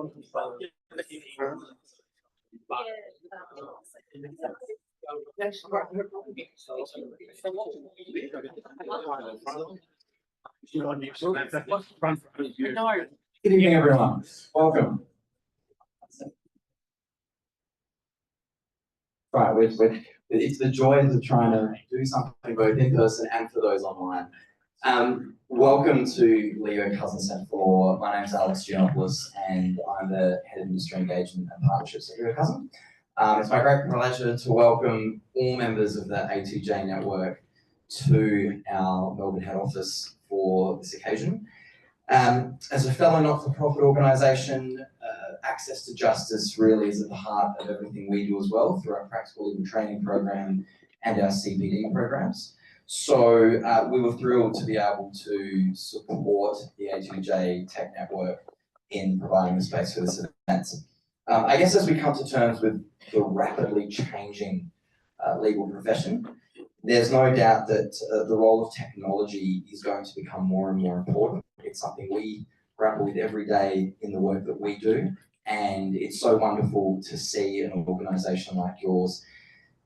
Good evening, everyone. Welcome. Right, it's the joys of trying to do something both in person and for those online. Welcome to Leo Cousin Centre for. My name is Alex Giannopoulos and I'm the Head of Industry Engagement and Partnerships at Leo Cousin. It's my great pleasure to welcome all members of the A2J Network to our Melbourne head office for this occasion. As a fellow not-for-profit organisation, access to justice really is at the heart of everything we do as well through our practical legal training program and our CPD programs. So we were thrilled to be able to support the A2J Tech Network in providing the space for this event. I guess as we come to terms with the rapidly changing legal profession, there's no doubt that the role of technology is going to become more and more important. It's something we grapple with every day in the work that we do, and it's so wonderful to see an organisation like yours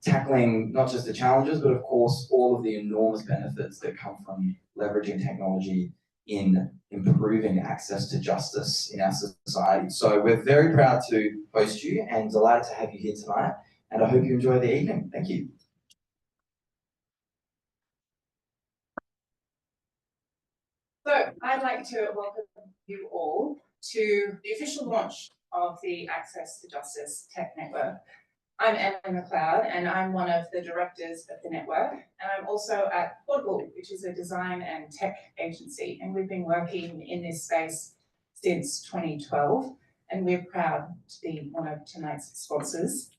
tackling not just the challenges, but of course all of the enormous benefits that come from leveraging technology in improving access to justice in our society. So we're very proud to host you and delighted to have you here tonight, and I hope you enjoy the evening. Thank you. So I'd like to welcome you all to the official launch of the Access to Justice Tech Network. I'm Emma McLeod and I'm one of the directors of the network, and I'm also at Portable, which is a design and tech agency, and we've been working in this space since 2012, and we're proud to be one of tonight's sponsors.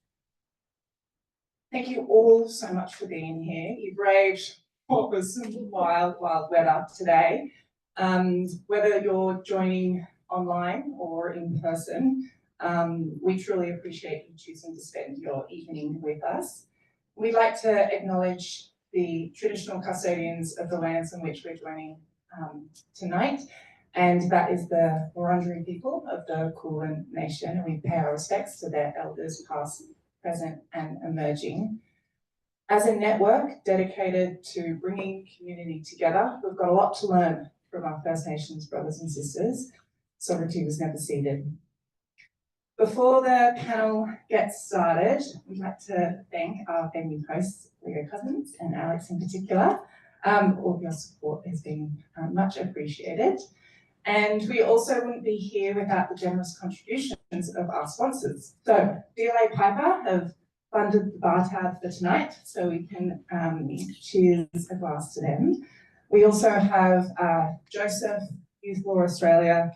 Thank you all so much for being here. You braved what was some wild weather today. Whether you're joining online or in person, we truly appreciate you choosing to spend your evening with us. We'd like to acknowledge the traditional custodians of the lands on which we're joining tonight, and that is the Wurundjeri people of the Kulin Nation, and we pay our respects to their elders past, present and emerging. As a network dedicated to bringing community together, we've got a lot to learn from our First Nations brothers and sisters. Sovereignty was never ceded. Before the panel gets started, we'd like to thank our venue hosts, Leo Cousins and Alex in particular. All of your support has been much appreciated. And we also wouldn't be here without the generous contributions of our sponsors. So DLA Piper have funded the bar tab for tonight, so we can cheers a glass to them. We also have Joseph, Youth Law Australia,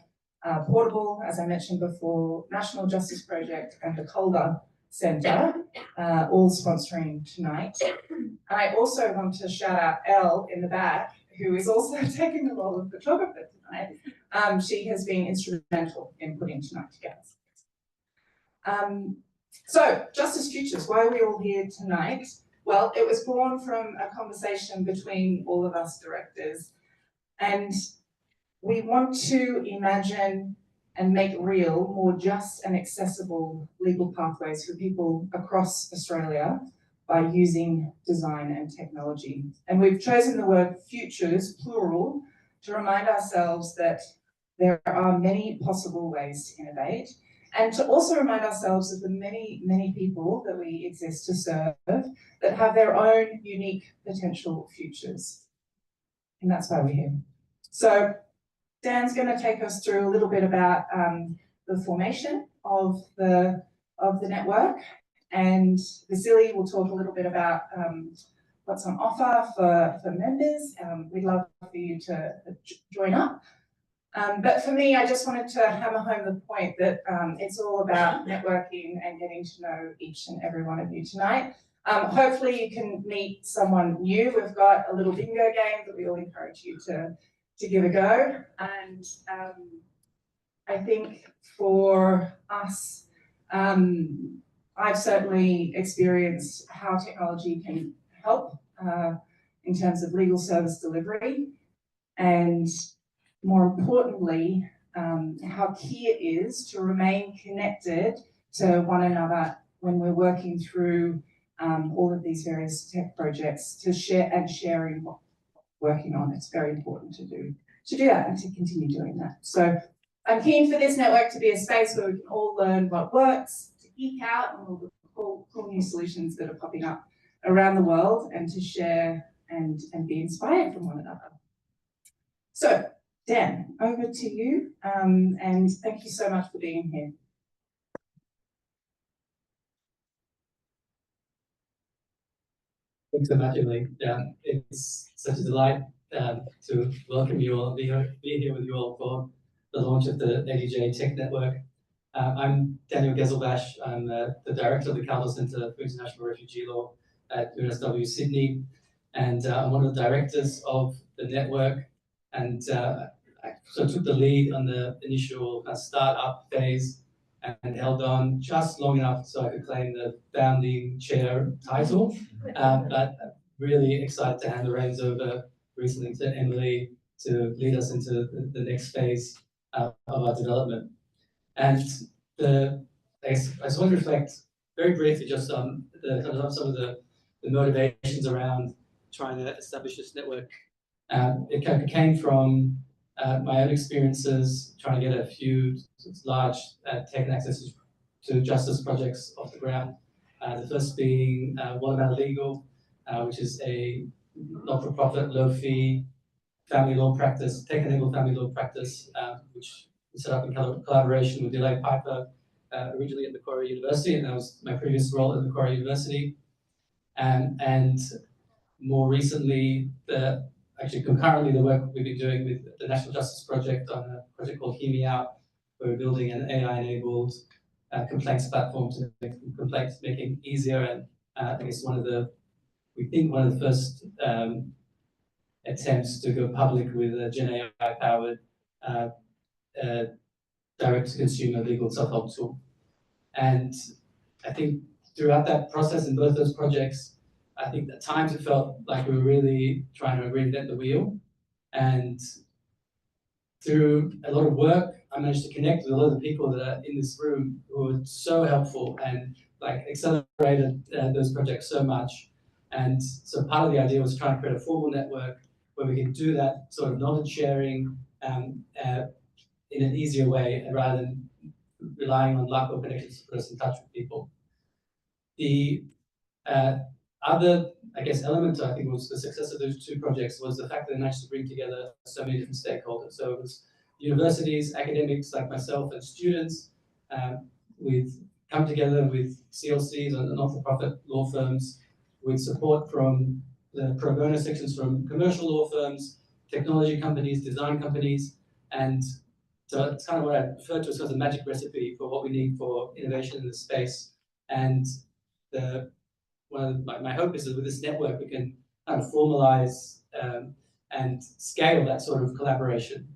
Portable, as I mentioned before, National Justice Project and the Calder Centre, all sponsoring tonight. And I also want to shout out Elle in the back, who is also taking the role of photographer tonight. She has been instrumental in putting tonight together. So, Justice Futures, why are we all here tonight? Well, it was born from a conversation between all of us directors, and we want to imagine and make real more just and accessible legal pathways for people across Australia by using design and technology. And we've chosen the word futures, plural, to remind ourselves that there are many possible ways to innovate, and to also remind ourselves of the many, many people that we exist to serve that have their own unique potential futures. And that's why we're here. So Dan's going to take us through a little bit about the formation of the network, and Vasily will talk a little bit about what's on offer for members. We'd love for you to join up. But for me, I just wanted to hammer home the point that it's all about networking and getting to know each and every one of you tonight. Hopefully you can meet someone new. We've got a little bingo game that we all encourage you to give a go. And I think for us, I've certainly experienced how technology can help in terms of legal service delivery, and more importantly, how key it is to remain connected to one another when we're working through all of these various tech projects, to sharing what we're working on. It's very important to do that and to continue doing that. So I'm keen for this network to be a space where we can all learn what works, to geek out on all the cool new solutions that are popping up around the world, and to share and be inspired from one another. So Dan, over to you, and thank you so much for being here. Thanks so much, Emily. It's such a delight to welcome you all, be here with you all for the launch of the A2J Tech Network. I'm Daniel Gezelbash. I'm the director of the Calder Centre for International Refugee Law at UNSW Sydney, and I'm one of the directors of the network. And I sort of took the lead on the initial start-up phase and held on just long enough so I could claim the founding chair title. But really excited to hand the reins over recently to Emily to lead us into the next phase of our development. And I just want to reflect very briefly just on some of the motivations around trying to establish this network. It came from my own experiences trying to get a few large tech and access to justice projects off the ground. The first being Watermatter Legal, which is a not-for-profit, low-fee family law practice, tech-enabled family law practice, which we set up in collaboration with Delay Piper, originally at Macquarie University, and that was my previous role at Macquarie University. And more recently, actually concurrently, the work we've been doing with the National Justice Project on a project called Hear Me Out, where we're building an AI-enabled complaints platform to make complaints making easier. And I guess one of the first attempts to go public with a Gen AI-powered direct-to-consumer legal self-help tool. And I think throughout that process in both those projects, I think at times it felt like we were really trying to reinvent the wheel. And through a lot of work, I managed to connect with a lot of the people that are in this room who were so helpful and accelerated those projects so much. And so part of the idea was trying to create a formal network where we can do that sort of knowledge sharing in an easier way rather than relying on luck or connections to put us in touch with people. The other, I guess, element I think was the success of those two projects was the fact that they managed to bring together so many different stakeholders. So it was universities, academics like myself, and students. We've come together with CLCs and not-for-profit law firms, with support from the pro bono sections from commercial law firms, technology companies, design companies, and so it's kind of what I refer to as a magic recipe for what we need for innovation in this space. And my hope is that with this network, we can kind of formalize and scale that sort of collaboration.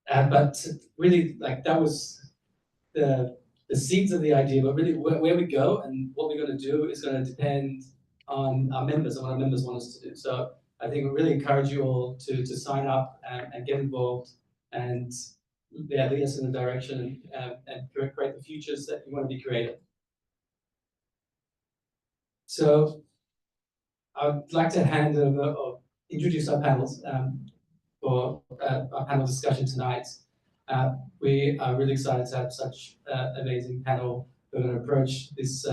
But really, that was the seeds of the idea, but really where we go and what we're going to do is going to depend on our members and what our members want us to do. So I think we really encourage you all to sign up and get involved and lead us in the direction and create the futures that you want to be created. So I'd like to hand over or introduce our panels for our panel discussion tonight. We are really excited to have such an amazing panel who are going to approach these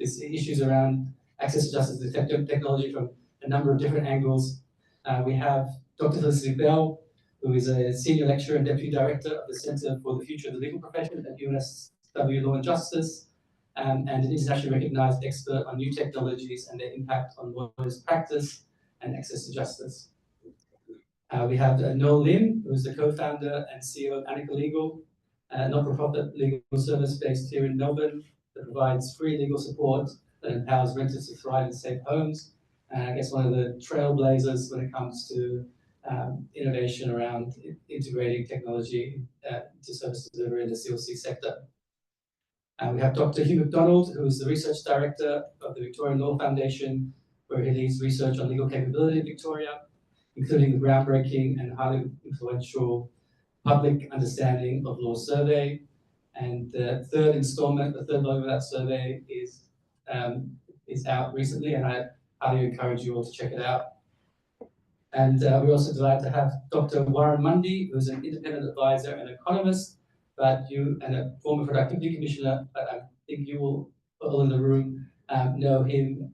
issues around access to justice technology from a number of different angles. We have Dr. Felicity Bell, who is a senior lecturer and deputy director of the Centre for the Future of the Legal Profession at UNSW Law and Justice, and an internationally recognized expert on new technologies and their impact on lawyers' practice and access to justice. We have Noel Lim, who is the co-founder and CEO of Annika Legal, a not-for-profit legal service based here in Melbourne that provides free legal support that empowers renters to thrive in safe homes. And I guess one of the trailblazers when it comes to innovation around integrating technology to service delivery in the CLC sector. We have Dr. Hugh McDonald, who is the research director of the Victorian Law Foundation, where he leads research on legal capability in Victoria. including the groundbreaking and highly influential Public Understanding of Law survey. And the third installment, the third volume of that survey is out recently, and I highly encourage you all to check it out. And we're also delighted to have Dr. Warren Mundy, who's an independent advisor and economist, and a former productivity commissioner, but I think you will, all in the room, know him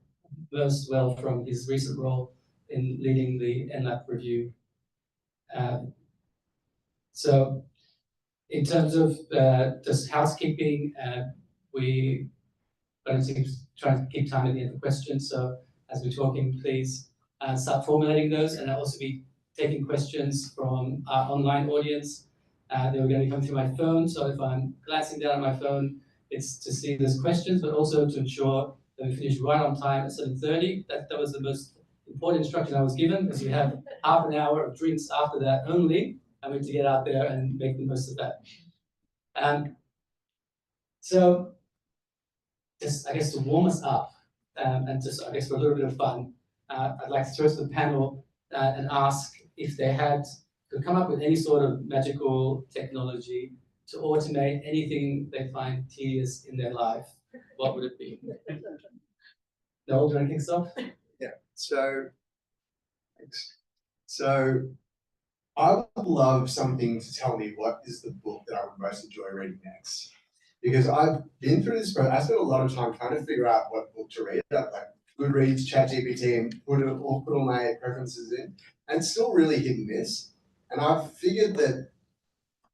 most well from his recent role in leading the NLAP review. So in terms of just housekeeping, we going to try and keep time at the end for questions. So as we're talking, please start formulating those, and I'll also be taking questions from our online audience. They were going to come through my phone, so if I'm glancing down at my phone, it's to see those questions, but also to ensure that we finish right on time at 7:30. That was the most important instruction I was given, because we have half an hour of drinks after that only. I need to get out there and make the most of that. So just, I guess, to warm us up, and just, I guess, for a little bit of fun, I'd like to throw to the panel and ask if they could come up with any sort of magical technology to automate anything they find tedious in their life. What would it be? Noel, do you want to kick us off? Yeah, so, thanks. So, I would love something to tell me what is the book that I would most enjoy reading next. Because I've been through this, but I spent a lot of time trying to figure out what book to read. I've like Goodreads, ChatGPT, and put all my preferences in, and it's still really hit and miss. And I've figured that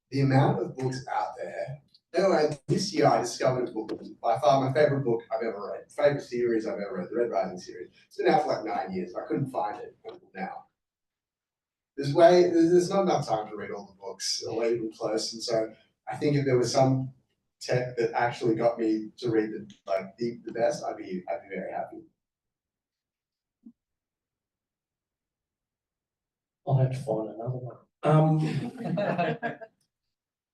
the amount of books out there. Anyway, this year I discovered a book that was by far my favorite book I've ever read, favorite series I've ever read, the Red Rising series. It's been out for like 9 years. I couldn't find it until now. There's not enough time to read all the books, or even close. And so I think if there was some tech that actually got me to read the best, I'd be very happy. I'll have to find another one.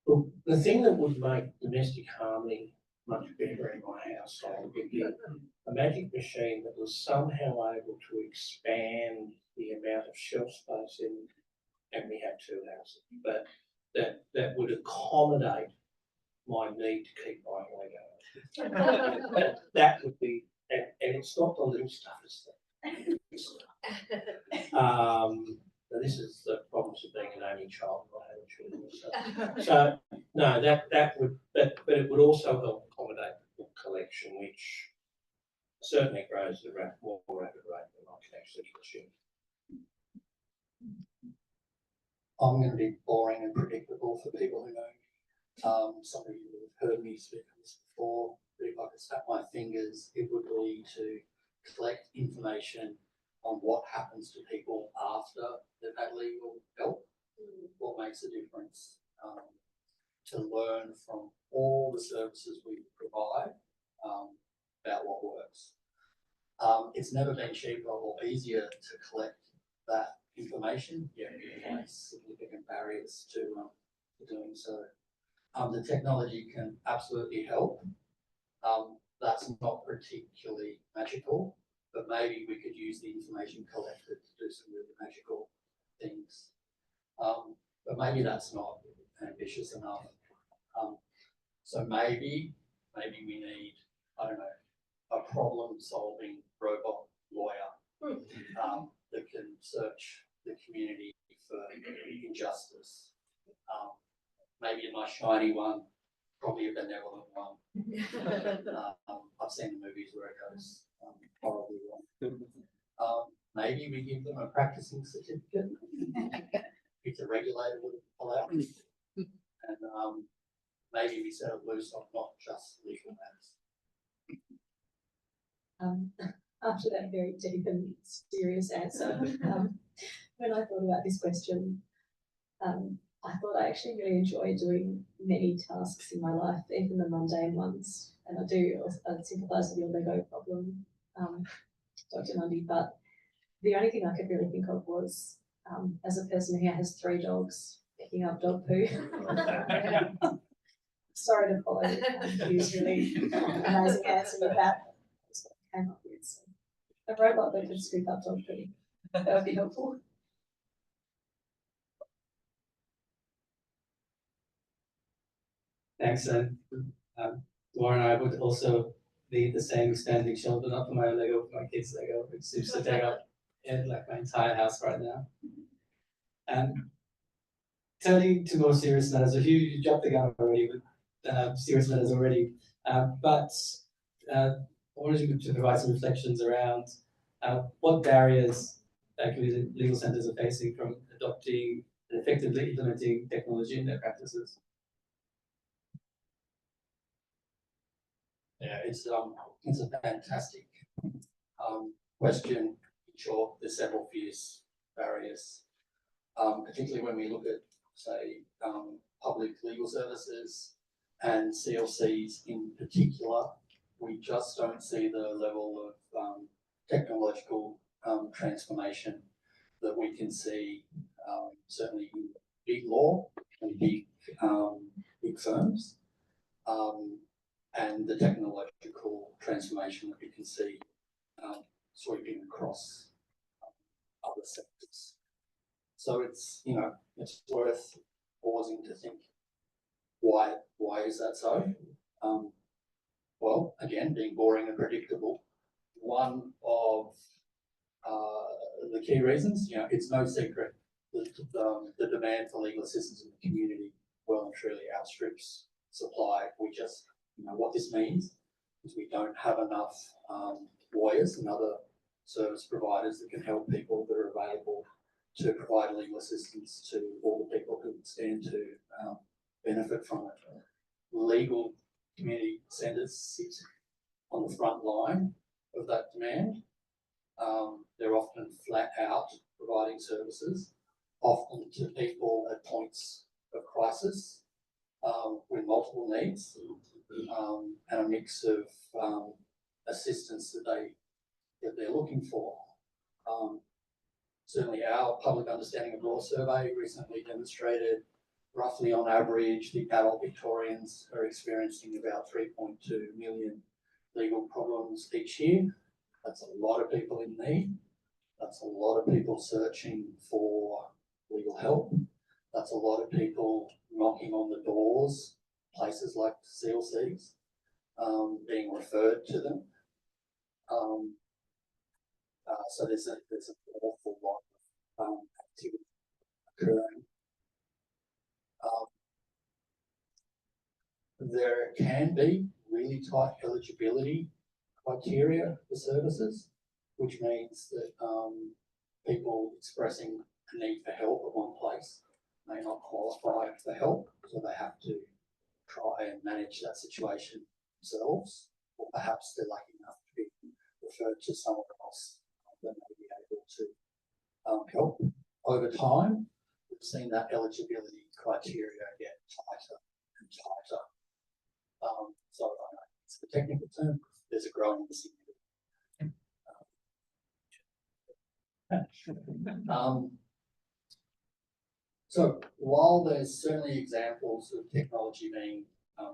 Look, the thing that would make domestic harmony much better in my household would be a magic machine that was somehow able to expand the amount of shelf space in, and we have 2 houses, but that would accommodate my need to keep buying Lego. That would be, and it's not the little stuff, it's the big stuff. And this is the problems of being an only child, not having children. So no, that would, but it would also help accommodate the book collection, which certainly grows at a more rapid rate than I can actually achieve. I'm going to be boring and predictable for people who know. Some of you have heard me speak on this before, but if I could snap my fingers, it would be to collect information on what happens to people after they've had legal help, what makes a difference, to learn from all the services we provide about what works. It's never been cheaper or easier to collect that information, yet we face significant barriers to doing so. The technology can absolutely help. That's not particularly magical, but maybe we could use the information collected to do some really magical things. But maybe that's not ambitious enough. So maybe we need, I don't know, a problem-solving robot lawyer that can search the community for injustice. Maybe a nice shiny one, probably a benevolent one. I've seen the movies where it goes horribly wrong. Maybe we give them a practicing certificate if the regulator would allow it. And maybe we set it loose on not just legal matters. After that very deep and serious answer, when I thought about this question, I thought I actually really enjoy doing many tasks in my life, even the mundane ones. And I sympathise with your Lego problem, Dr. Mundy, but the only thing I could really think of was, as a person who has 3 dogs, picking up dog poo. Sorry to follow Hugh's really amazing answer with that. That's what I came up with. So a robot that could scoop up dog poo, that would be helpful. Thanks, and Laura and I would also need the same expanding shelf, but not for my Lego, for my kids' Lego, which seems to take up like my entire house right now. Turning to more serious matters, if you jumped the gun already with serious matters already, but I wanted you to provide some reflections around what barriers community legal centres are facing from adopting and effectively implementing technology in their practices. Yeah, it's a fantastic question. Sure, there's several fierce barriers, particularly when we look at, say, public legal services and CLCs in particular. We just don't see the level of technological transformation that we can see certainly in big law and big firms. And the technological transformation that we can see sweeping across other sectors. So it's, you know, it's worth pausing to think, why is that so? Well, again, being boring and predictable, one of the key reasons, you know, it's no secret that the demand for legal assistance in the community well and truly outstrips supply. We just, you know, what this means is we don't have enough lawyers and other service providers that can help people that are available to provide legal assistance to all the people who stand to benefit from it. Legal community centres sit on the front line of that demand. They're often flat out providing services, often to people at points of crisis with multiple needs and a mix of assistance that they're looking for. Certainly our public understanding of law survey recently demonstrated roughly on average the adult Victorians are experiencing about 3.2 million legal problems each year. That's a lot of people in need. That's a lot of people searching for legal help. That's a lot of people knocking on the doors, places like CLCs, being referred to them. So there's an awful lot of activity occurring. There can be really tight eligibility criteria for services, which means that people expressing a need for help at one place may not qualify for help, so they have to try and manage that situation themselves, or perhaps they're lucky enough to be referred to someone else that may be able to help. Over time, we've seen that eligibility criteria get tighter and tighter. So I know it's the technical term, there's a growing insignificance. So while there's certainly examples of technology being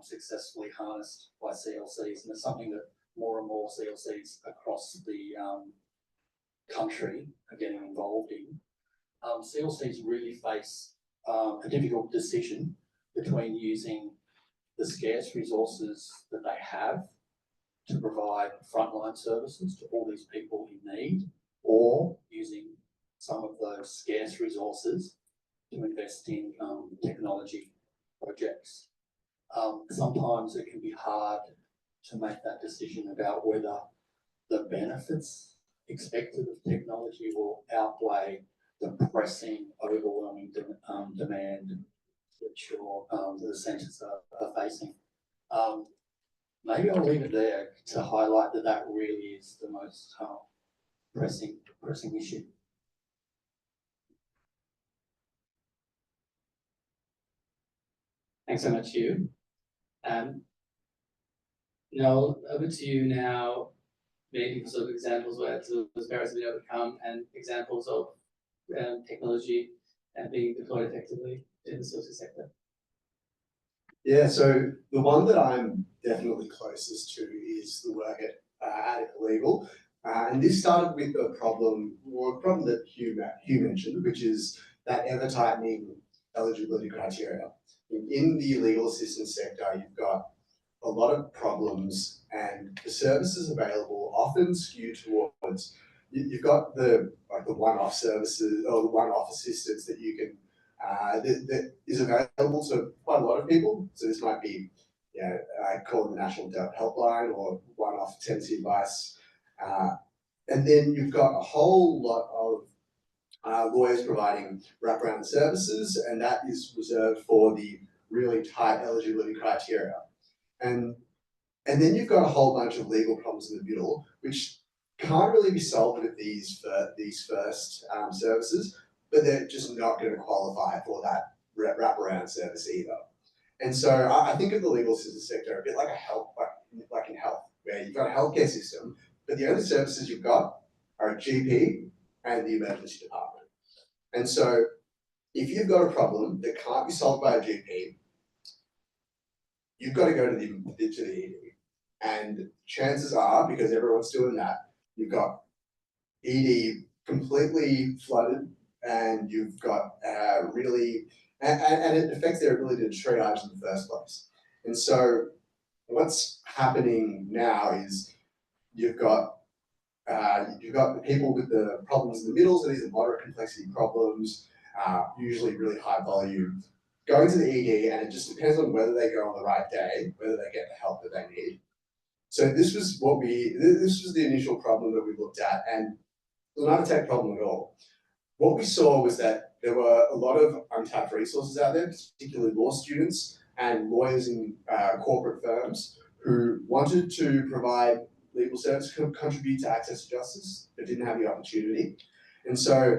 successfully harnessed by CLCs, and it's something that more and more CLCs across the country are getting involved in, CLCs really face a difficult decision between using the scarce resources that they have to provide frontline services to all these people in need, or using some of those scarce resources to invest in technology projects. Sometimes it can be hard to make that decision about whether the benefits expected of technology will outweigh the pressing, overwhelming demand that the centres are facing. Maybe I'll leave it there to highlight that really is the most pressing issue. Thanks so much, Hugh. Noel, over to you now, maybe sort of examples where those barriers have been overcome and examples of technology being deployed effectively in the social sector. Yeah, so the one that I'm definitely closest to is the work at Legal. And this started with a problem that Hugh mentioned, which is that ever-tightening eligibility criteria. In the legal assistance sector, you've got a lot of problems, and the services available often skew towards you've got the one-off services or the one-off assistance that you can that is available to quite a lot of people. So this might be, I call it the National Debt Helpline or one-off tenancy advice, and then you've got a whole lot of lawyers providing wraparound services, and that is reserved for the really tight eligibility criteria. And then you've got a whole bunch of legal problems in the middle, which can't really be solved with these first services, but they're just not going to qualify for that wraparound service either. And so I think of the legal assistance sector a bit like like in health, where you've got a healthcare system, but the only services you've got are a GP and the emergency department. And so if you've got a problem that can't be solved by a GP, you've got to go to the ED. And chances are, because everyone's doing that, you've got ED completely flooded, and you've got and it affects their ability to triage in the first place. And so what's happening now is you've got the people with the problems in the middle, so these are moderate complexity problems, usually really high volume, going to the ED, and it just depends on whether they go on the right day, whether they get the help that they need. So this was the initial problem that we looked at, and it was not a tech problem at all. What we saw was that there were a lot of untapped resources out there, particularly law students and lawyers in corporate firms who wanted to provide legal service, contribute to access to justice, but didn't have the opportunity. And so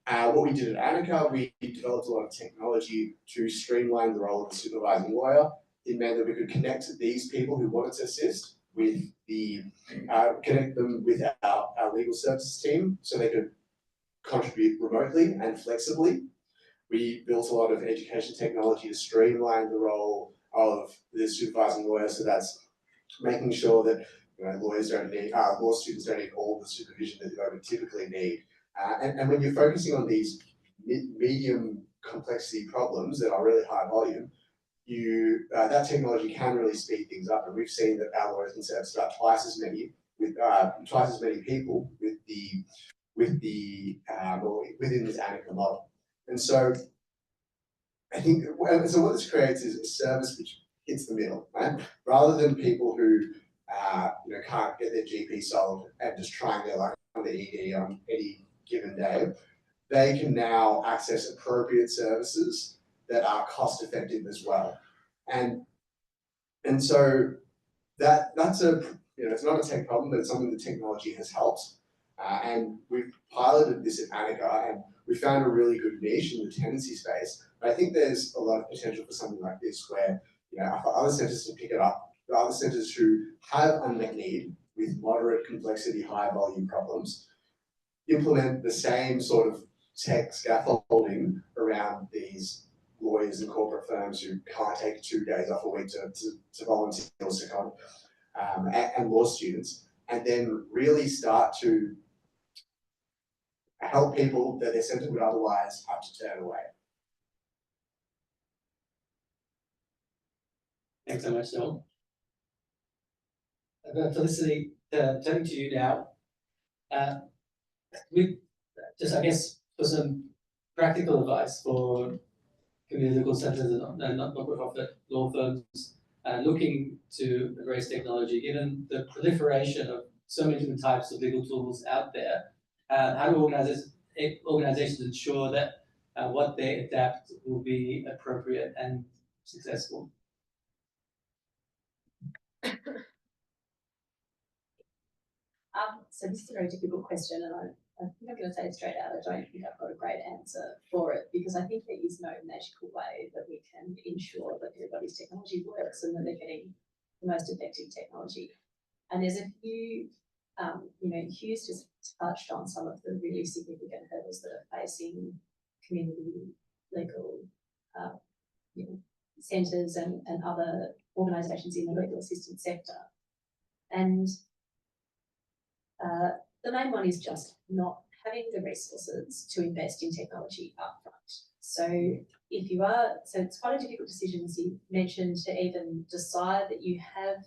what we did at Anika, we developed a lot of technology to streamline the role of the supervising lawyer. It meant that we could connect these people who wanted to assist with connect them with our legal services team so they could contribute remotely and flexibly. We built a lot of education technology to streamline the role of the supervising lawyer. So that's making sure that law students don't need all the supervision that they would typically need. And when you're focusing on these medium complexity problems that are really high volume, that technology can really speed things up, and we've seen that our lawyers can service about twice as many people within this Anika model. And so I think what this creates is a service which hits the middle, right? Rather than people who can't get their GP solved and just trying their luck on the ED on any given day, they can now access appropriate services that are cost effective as well. And so that's it's not a tech problem, but it's something that technology has helped. And we've piloted this at Anika, and we found a really good niche in the tenancy space. But I think there's a lot of potential for something like this where, for other centres to pick it up, for other centres who have unmet need with moderate complexity, high volume problems, implement the same sort of tech scaffolding around these lawyers and corporate firms who can't take 2 days off a week to volunteer or second, and law students, and then really start to help people that their centre would otherwise have to turn away. Thanks so much, Noel. Felicity, turning to you now. We just, I guess, for some practical advice for community legal centres and not-for-profit law firms looking to embrace technology, given the proliferation of so many different types of legal tools out there. How do organizations ensure that what they adapt will be appropriate and successful? So this is a very difficult question, and I think I'm going to say it straight out. I don't think I've got a great answer for it, because I think there is no magical way that we can ensure that everybody's technology works and that they're getting the most effective technology. And there's a few, Hugh's just touched on some of the really significant hurdles that are facing community legal centres and other organisations in the legal assistance sector. And the main one is just not having the resources to invest in technology upfront. So if you are, so it's quite a difficult decision, as you mentioned, to even decide that you have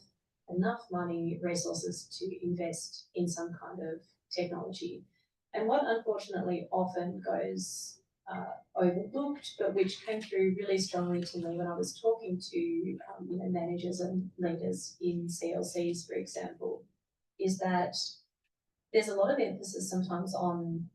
enough money, resources to invest in some kind of technology. And what unfortunately often goes overlooked, but which came through really strongly to me when I was talking to managers and leaders in CLCs, for example, is that there's a lot of emphasis sometimes on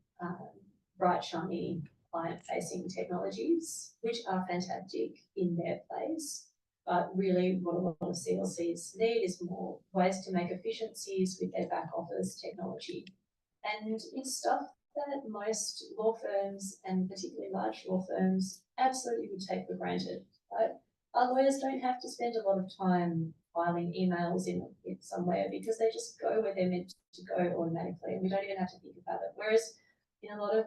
bright, shiny, client-facing technologies, which are fantastic in their place. But really what a lot of CLCs need is more ways to make efficiencies with their back office technology. And it's stuff that most law firms, and particularly large law firms, absolutely would take for granted. Right? Our lawyers don't have to spend a lot of time filing emails in somewhere because they just go where they're meant to go automatically, and we don't even have to think about it. Whereas in a lot of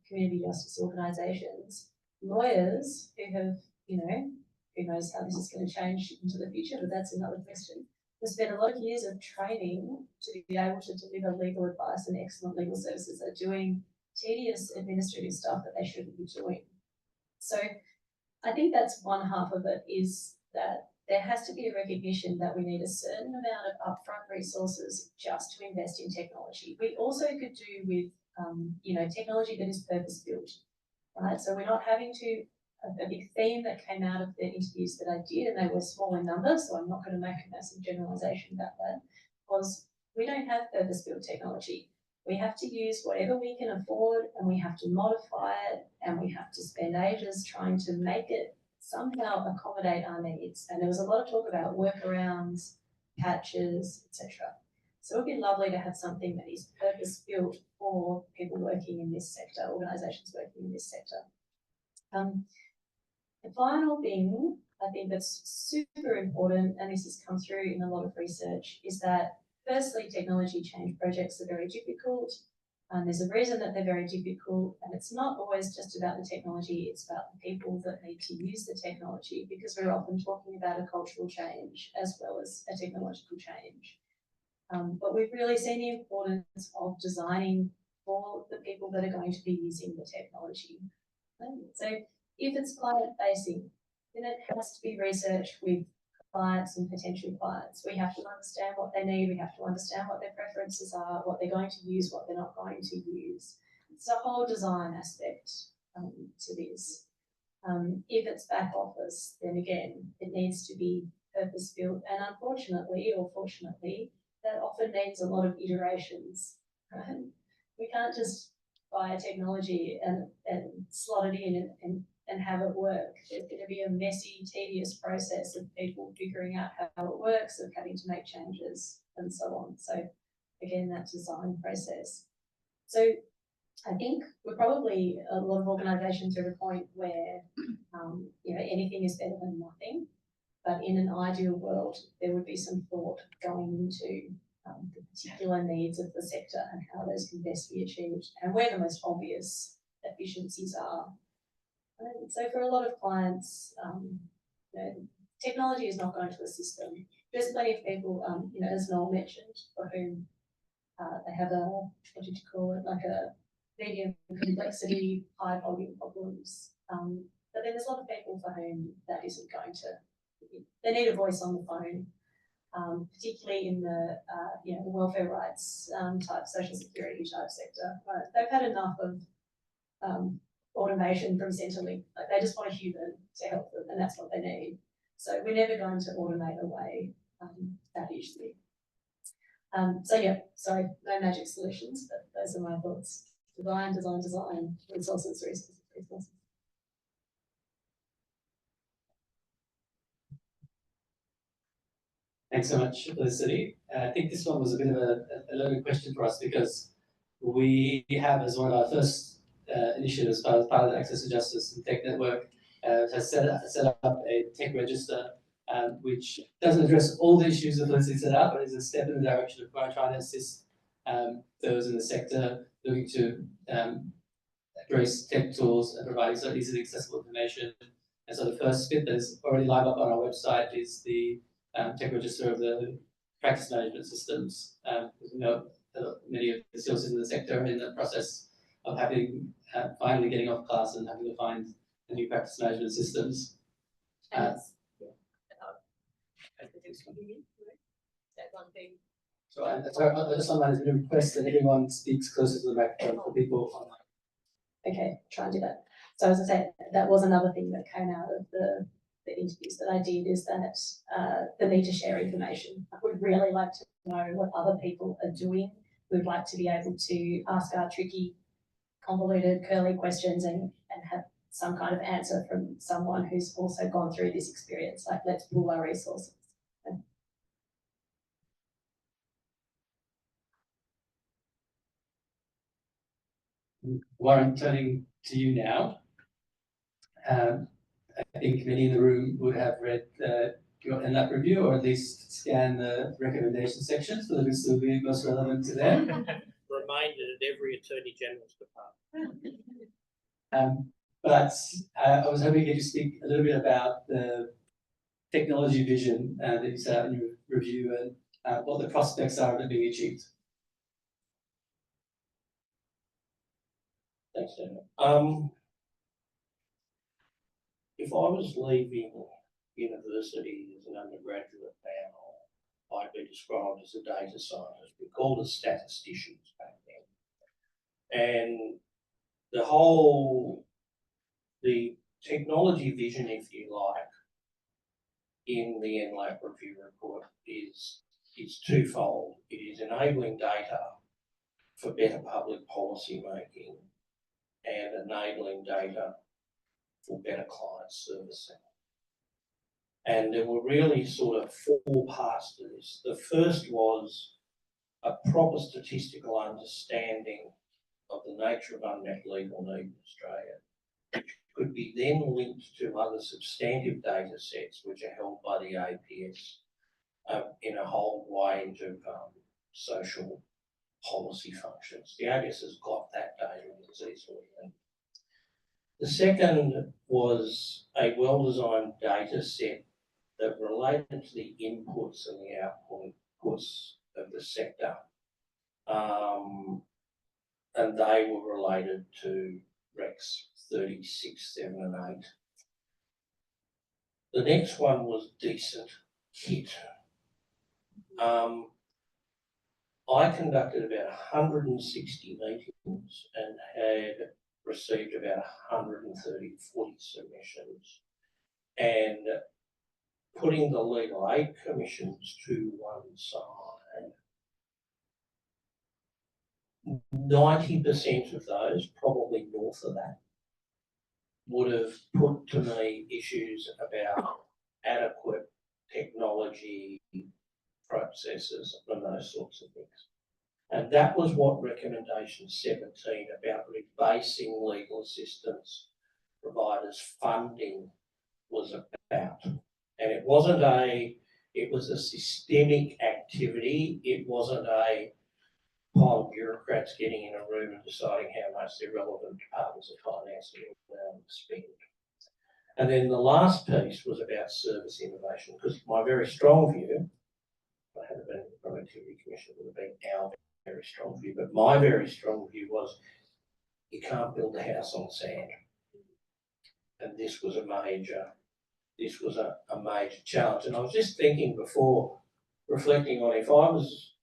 community justice organisations, lawyers who have, who knows how this is going to change into the future, but that's another question. They spend a lot of years of training to be able to deliver legal advice and excellent legal services. Are doing tedious administrative stuff that they shouldn't be doing. So I think that's one half of it, is that there has to be a recognition that we need a certain amount of upfront resources just to invest in technology. We also could do with, technology that is purpose-built, right? So we're not having to, a big theme that came out of the interviews that I did, and they were small in numbers, so I'm not going to make a massive generalisation about that, was we don't have purpose-built technology. We have to use whatever we can afford, and we have to modify it, and we have to spend ages trying to make it somehow accommodate our needs. And there was a lot of talk about workarounds, patches, etc. So it would be lovely to have something that is purpose-built for people working in this sector, organisations working in this sector. The final thing I think that's super important, and this has come through in a lot of research, is that firstly, technology change projects are very difficult. There's a reason that they're very difficult, and it's not always just about the technology, it's about the people that need to use the technology, because we're often talking about a cultural change as well as a technological change. But we've really seen the importance of designing for the people that are going to be using the technology. So if it's client-facing, then it has to be researched with clients and potential clients. We have to understand what they need, we have to understand what their preferences are, what they're going to use, what they're not going to use. It's a whole design aspect to this. If it's back office, then again, it needs to be purpose-built, and unfortunately, or fortunately, that often needs a lot of iterations. Right? We can't just buy a technology and slot it in and have it work. There's going to be a messy, tedious process of people figuring out how it works, of having to make changes and so on. So again, that design process. So I think we're probably, a lot of organisations are at a point where anything is better than nothing. But in an ideal world, there would be some thought going into the particular needs of the sector and how those can best be achieved, and where the most obvious efficiencies are. And so for a lot of clients, technology is not going to assist them. There's plenty of people, as Noel mentioned, for whom they have what did you call it, like a medium complexity, high volume problems. But then there's a lot of people for whom that isn't going to, they need a voice on the phone, particularly in the the welfare rights type, social security type sector. Right? They've had enough of automation from Centrelink. Like, they just want a human to help them, and that's what they need. So we're never going to automate away that easily. Sorry, no magic solutions, but those are my thoughts. Design, resources. Thanks so much, Felicity. I think this one was a bit of a loaded question for us, because we have, as one of our first initiatives, part of the Access to Justice and Tech Network, has set up a tech register, which doesn't address all the issues that Felicity set up, but is a step in the direction of trying to assist those in the sector looking to embrace tech tools and providing so easily accessible information. And so the first bit that is already live up on our website is the tech register of the practice management systems. Because we know many of the CLCs in the sector are in the process of finally getting off class and having to find and new practice management systems. And it's, that one thing. So I just online is going to request that everyone speaks closer to the microphone for people online. Okay, try and do that. So as I said, that was another thing that came out of the interviews that I did, is that the need to share information. I would really like to know what other people are doing. We'd like to be able to ask our tricky, convoluted, curly questions and have some kind of answer from someone who's also gone through this experience. Like, let's pool our resources. Warren, turning to you now. I think many in the room would have read your NLAP review, or at least scan the recommendation sections for the still be most relevant to them. Reminded at every Attorney General's department. But I was hoping you could speak a little bit about the technology vision that you set out in your review and what the prospects are of it being achieved. Thanks, Daniel. If I was leaving university as an undergraduate now, I'd be described as a data scientist. We called us statisticians back then. And the technology vision, if you like, in the NLAP review report is twofold. It is enabling data for better public policy making and enabling data for better client servicing. And there were really sort of four parts to this. The first was a proper statistical understanding of the nature of unmet legal need in Australia, which could be then linked to other substantive data sets which are held by the APS in a whole range of social policy functions. The APS has got that data easily. The second was a well-designed data set that related to the inputs and the outputs of the sector. And they were related to Recs 36, 7 and 8. The next one was decent kit. I conducted about 160 meetings and had received about 40 submissions, and putting the legal aid commissions to one side, 90% of those, probably north of that, would have put to me issues about adequate technology, processes and those sorts of things. And that was what recommendation 17 about rebasing legal assistance providers funding was about. And it was a systemic activity. It wasn't a pile of bureaucrats getting in a room and deciding how much the relevant departments of finance will spend. And then the last piece was about service innovation, because my very strong view, I had been the Productivity Commission, would have been our very strong view, but my very strong view was you can't build a house on sand. And this was a major challenge. And I was just thinking before, reflecting on if I was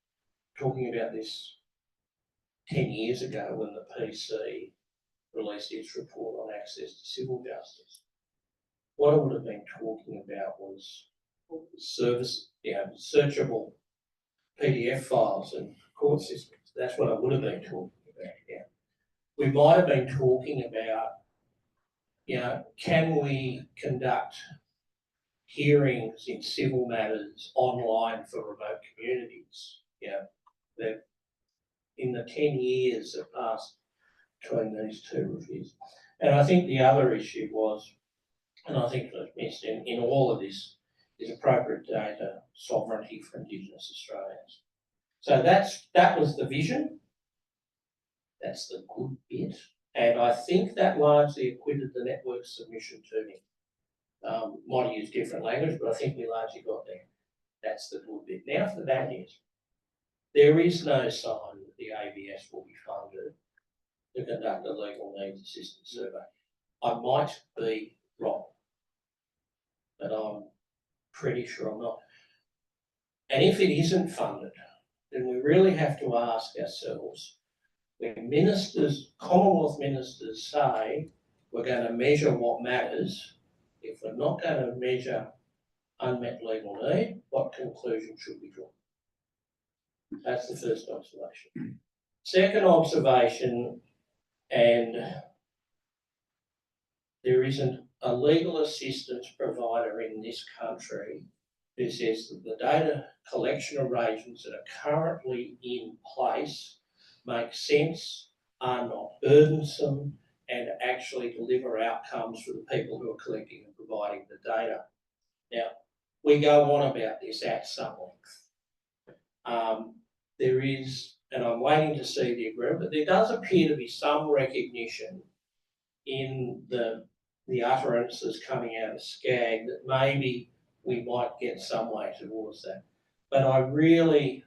talking about this 10 years ago when the PC released its report on access to civil justice, what I would have been talking about was service, searchable PDF files and court systems. That's what I would have been talking about. Yeah. We might have been talking about, can we conduct hearings in civil matters online for remote communities? That in the 10 years that passed between these two reviews. And I think the other issue was, and I think I've missed in all of this, is appropriate data sovereignty for Indigenous Australians. So that was the vision. That's the good bit. And I think that largely acquitted the network submission to me. Might have used different language, but I think we largely got there. That's the good bit. Now for the bad news. There is no sign that the ABS will be funded to conduct a legal needs assistance survey. I might be wrong, but I'm pretty sure I'm not. And if it isn't funded, then we really have to ask ourselves, when ministers, Commonwealth ministers say we're going to measure what matters, if we're not going to measure unmet legal need, what conclusion should we draw? That's the first observation. Second observation, and there isn't a legal assistance provider in this country who says that the data collection arrangements that are currently in place make sense, are not burdensome, and actually deliver outcomes for the people who are collecting and providing the data. Now, we go on about this at some length. There is, and I'm waiting to see the agreement, but there does appear to be some recognition in the utterances coming out of SCAG that maybe we might get some way towards that. But I really,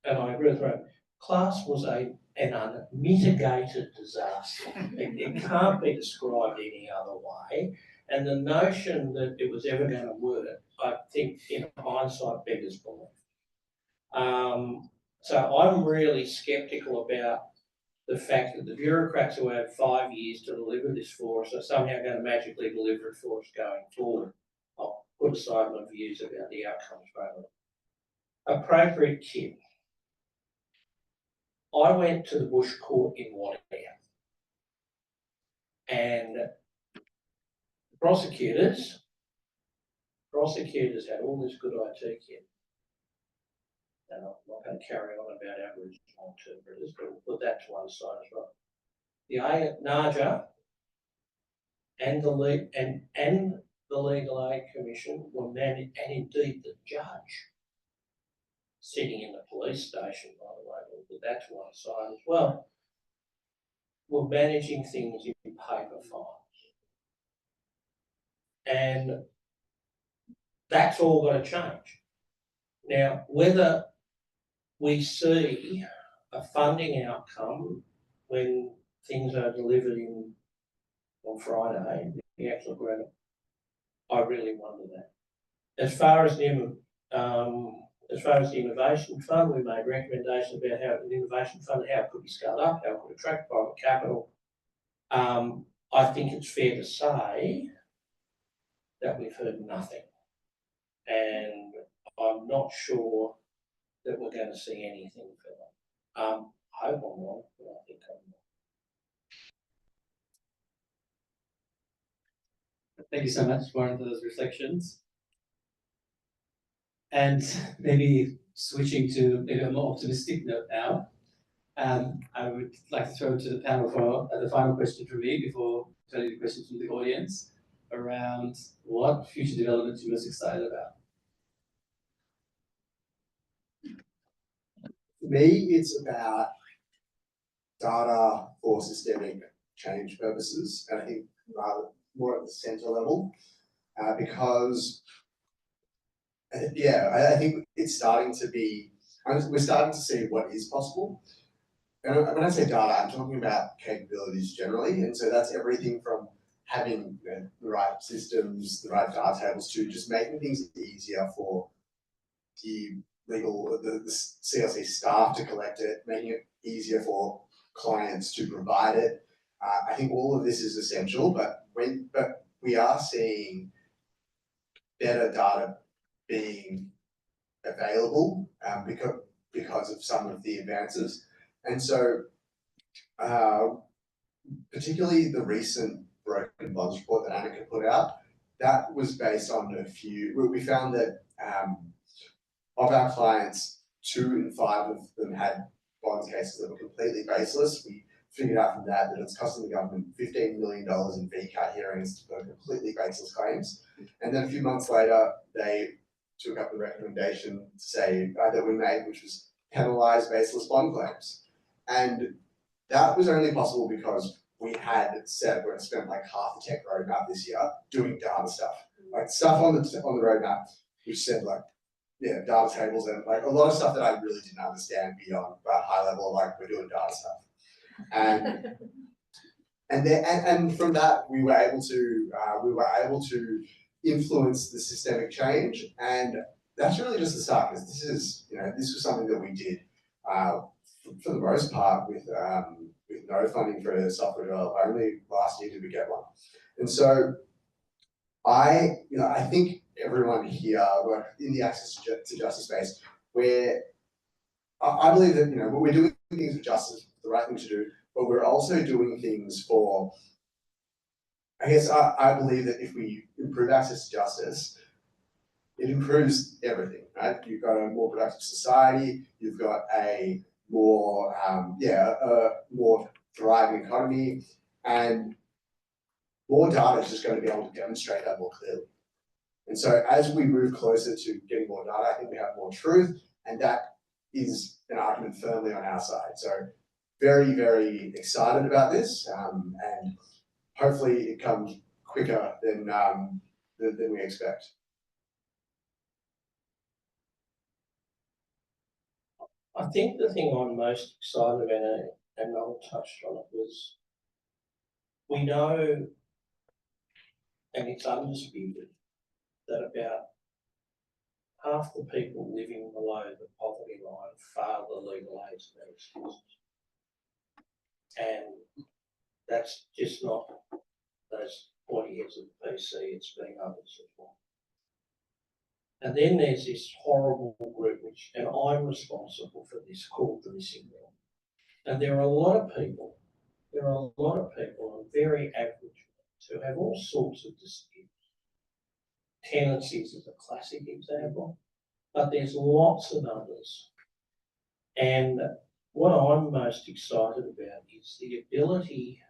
and I agree with Ron, class was an unmitigated disaster. It can't be described any other way. And the notion that it was ever going to work, I think in hindsight beggars belief. So I'm really sceptical about the fact that the bureaucrats who had 5 years to deliver this for us are somehow going to magically deliver it for us going forward. I'll put aside my views about the outcomes moment. Appropriate kit. I went to the Bush Court in Wanneroo, and the prosecutors had all this good IT kit. And I'm not going to carry on about Aboriginal interpreters, but we'll put that to one side as well. The NARJA and the Legal Aid Commission were managed, and indeed the judge sitting in the police station, by the way, we'll put that to one side as well, were managing things in paper files. And that's all got to change. Now, whether we see a funding outcome when things are delivered on Friday, the actual agreement, I really wonder that. As far as the innovation fund, we made recommendations about how the innovation fund, how it could be scaled up, how it could attract private capital. I think it's fair to say that we've heard nothing, and I'm not sure that we're going to see anything for that. I hope I'm wrong, but I think I'm wrong. Thank you so much, Warren, for those reflections. And maybe switching to maybe a more optimistic note now, I would like to throw to the panel for the final question from me before turning to questions from the audience around what future developments you're most excited about. For me, it's about data for systemic change purposes, and I think rather more at the centre level, because I think it's starting to be, we're starting to see what is possible. And when I say data, I'm talking about capabilities generally, and so that's everything from having the right systems, the right data tables, to just making things easier for the CLC staff to collect it, making it easier for clients to provide it. I think all of this is essential, but we are seeing better data being available because of some of the advances. And so particularly the recent broken bonds report that Annika put out, that was based on we found that of our clients, 2 in 5 of them had bonds cases that were completely baseless. We figured out from that it's costing the government $15 million in VCAT hearings for completely baseless claims. And then a few months later, they took up the recommendation to say that we made, which was penalise baseless bond claims. And that was only possible because we had said we're going to spend like half the tech roadmap this year doing data stuff, like stuff on the roadmap, which said like, yeah, data tables and like a lot of stuff that I really didn't understand beyond that high level, like we're doing data stuff. And and from that we were able to influence the systemic change, and that's really just the start, because this was something that we did for the most part with no funding for a software developer. Only last year did we get one, and so I think everyone here in the access to justice space, where I believe that we're doing things for justice, the right thing to do, but we're also doing things for. I guess I believe that if we improve access to justice, it improves everything, right? You've got a more productive society, you've got a more more thriving economy, and more data is just going to be able to demonstrate that more clearly. And so as we move closer to getting more data, I think we have more truth, and that is an argument firmly on our side. So very, very excited about this, and hopefully it comes quicker than we expect. I think the thing I'm most excited about, and Noel touched on it, was we know, and it's undisputed, that about half the people living below the poverty line fail the legal aid mechanisms. And that's just not those pointy heads of the PC, it's been others as well. And then there's this horrible group, and I'm responsible for this, called the missing middle. And there are a lot of people, very average, who have all sorts of disputes. Tenancies is a classic example, but there's lots of others. And what I'm most excited about is the ability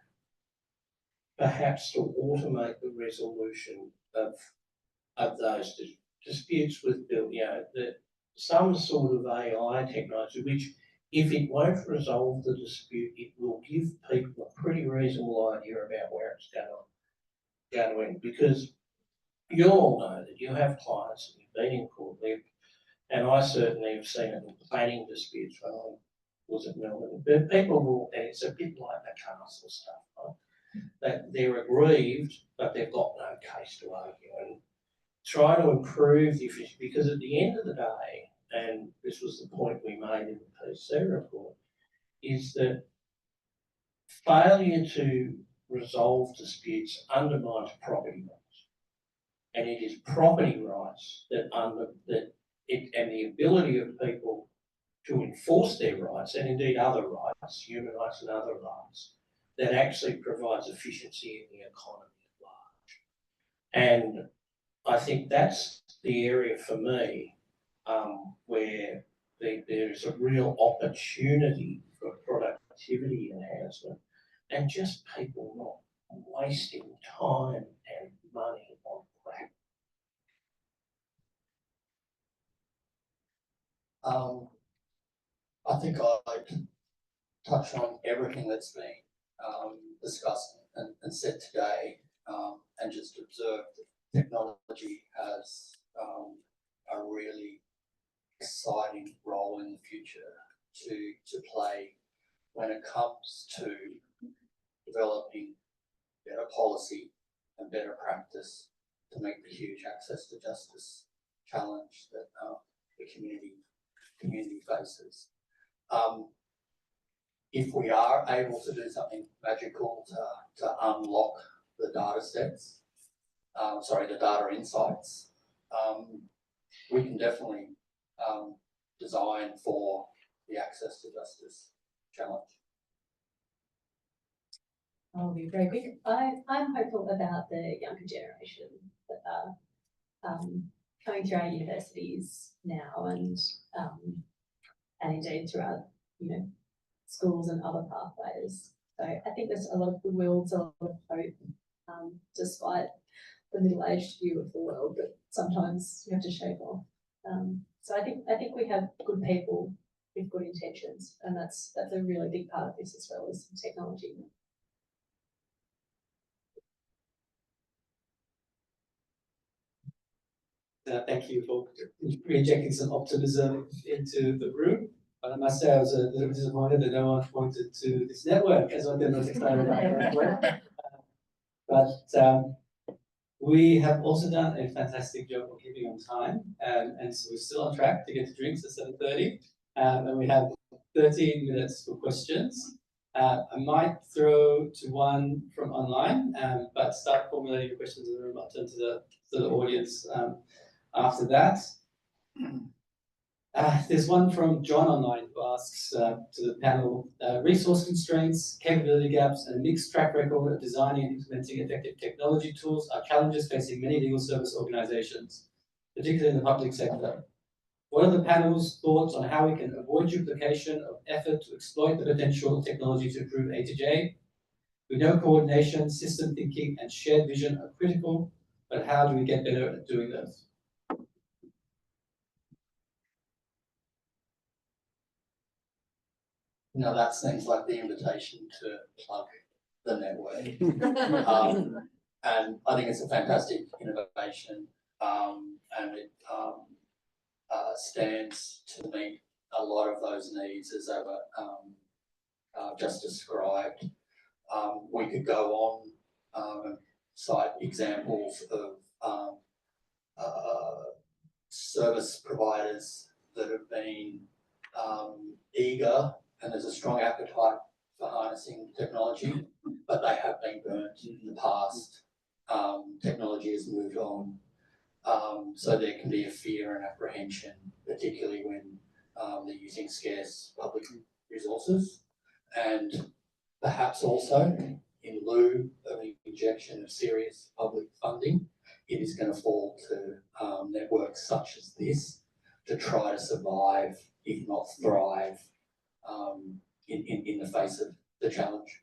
perhaps to automate the resolution of those disputes with some sort of AI technology, which, if it won't resolve the dispute, it will give people a pretty reasonable idea about where it's going to end. Because you all know that you have clients that you've been in court with, and I certainly have seen it in planning disputes when I was at Melbourne. But people will, and it's a bit like the castle stuff, right? That they're aggrieved, but they've got no case to argue. And try to improve the efficiency, because at the end of the day, and this was the point we made in the PC report, is that failure to resolve disputes undermines property rights. And it is property rights and the ability of people to enforce their rights, and indeed other rights, human rights and other rights, that actually provides efficiency in the economy at large. And I think that's the area for me where there's a real opportunity for productivity enhancement, and just people not wasting time and money on crap. I think I'd touch on everything that's been discussed and said today, and just observe that technology has a really exciting role in the future to play when it comes to developing better policy and better practice to make the huge access to justice challenge that the community faces. If we are able to do something magical to unlock the data sets, the data insights, we can definitely design for the access to justice challenge. I'll be very quick. I'm hopeful about the younger generation that are coming through our universities now, and indeed throughout schools and other pathways. So I think there's a lot of goodwill, a lot of hope, despite the middle-aged view of the world that sometimes you have to shake off. So I think we have good people with good intentions, and that's a really big part of this, as well as technology. Thank you for reinjecting some optimism into the room. But I must say I was a little bit disappointed that no one pointed to this network as one of the most excited about the network. But we have also done a fantastic job of keeping on time, and so we're still on track to get to drinks at 7:30, and we have 13 minutes for questions. I might throw to one from online, but start formulating your questions in the room. I'll turn to the audience after that. There's one from John online who asks to the panel, resource constraints, capability gaps, and a mixed track record of designing and implementing effective technology tools are challenges facing many legal service organizations, particularly in the public sector. What are the panel's thoughts on how we can avoid duplication of effort to exploit the potential of technology to improve A2J? We know coordination, system thinking, and shared vision are critical, but how do we get better at doing those? Now that seems like the invitation to plug the network. And I think it's a fantastic innovation, and it stands to meet a lot of those needs as they were just described. We could go on and cite examples of service providers that have been eager, and there's a strong appetite for harnessing technology, but they have been burnt in the past. Technology has moved on, so there can be a fear and apprehension, particularly when they're using scarce public resources, and perhaps also in lieu of an injection of serious public funding, it is going to fall to networks such as this to try to survive, if not thrive, in the face of the challenge.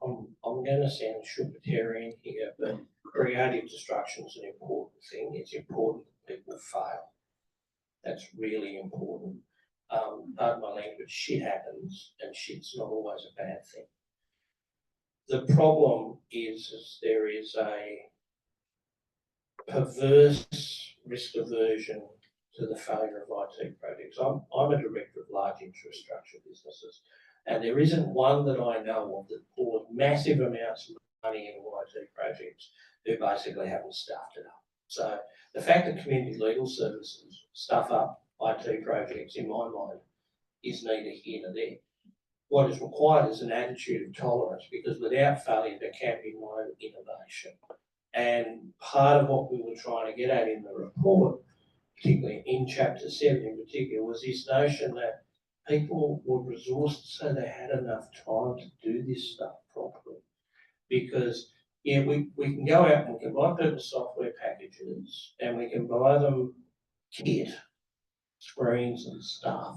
I'm going to sound Schumpeterian here, but creative destruction is an important thing. It's important that people fail. That's really important. Pardon my language, shit happens, and shit's not always a bad thing. The problem is there is a perverse risk aversion to the failure of IT projects. I'm a director of large infrastructure businesses, and there isn't one that I know of that poured massive amounts of money into IT projects who basically haven't stuffed it up. So the fact that community legal services stuff up IT projects, in my mind, is neither here nor there. What is required is an attitude of tolerance, because without failure there can't be no innovation. And part of what we were trying to get at in the report, particularly in chapter 7 in particular, was this notion that people were resourced so they had enough time to do this stuff properly. Because yeah, we can go out and we can buy people software packages and we can buy them kit, screens and stuff.